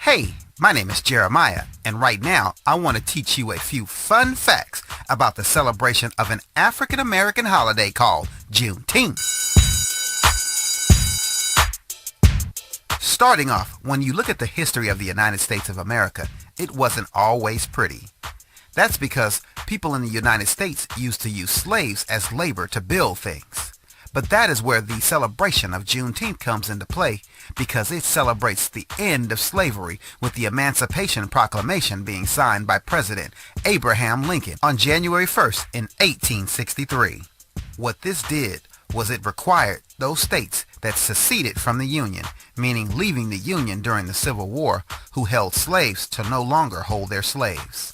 Hey, my name is Jeremiah, and right now I want to teach you a few fun facts about the celebration of an African American holiday called Juneteenth. Starting off, when you look at the history of the United States of America, it wasn't always pretty. That's because people in the United States used to use slaves as labor to build things. But that is where the celebration of Juneteenth comes into play, because it celebrates the end of slavery with the Emancipation Proclamation being signed by President Abraham Lincoln on January 1st in 1863. What this did was it required those states that seceded from the Union, meaning leaving the Union during the Civil War, who held slaves to no longer hold their slaves.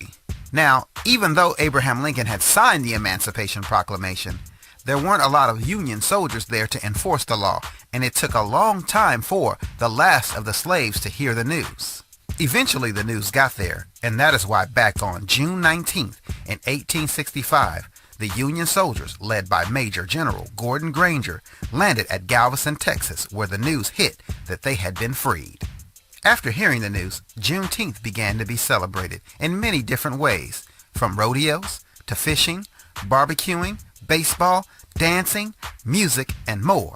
Now, even though Abraham Lincoln had signed the Emancipation Proclamation, there weren't a lot of Union soldiers there to enforce the law, and it took a long time for the last of the slaves to hear the news. Eventually the news got there, and that is why back on June 19th in 1865, the Union soldiers, led by Major General Gordon Granger, landed at Galveston, Texas, where the news hit that they had been freed. After hearing the news, Juneteenth began to be celebrated in many different ways, from rodeos to fishing, barbecuing, baseball, dancing, music, and more.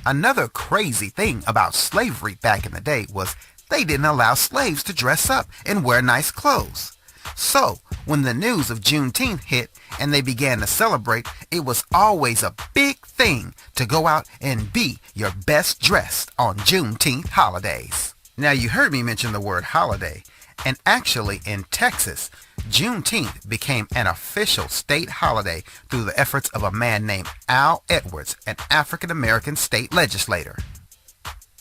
Another crazy thing about slavery back in the day was they didn't allow slaves to dress up and wear nice clothes. So, when the news of Juneteenth hit and they began to celebrate, it was always a big thing to go out and be your best dressed on Juneteenth holidays. Now, you heard me mention the word holiday, and actually in Texas, Juneteenth became an official state holiday through the efforts of a man named Al Edwards, an African American state legislator.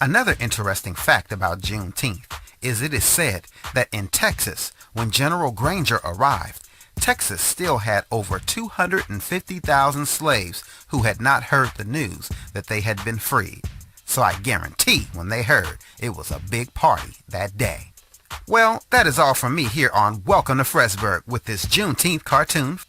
Another interesting fact about Juneteenth is it is said that in Texas, when General Granger arrived, Texas still had over 250,000 slaves who had not heard the news that they had been freed. So I guarantee when they heard, it was a big party that day. Well, that is all from me here on Welcome to Fresburg with this Juneteenth cartoon.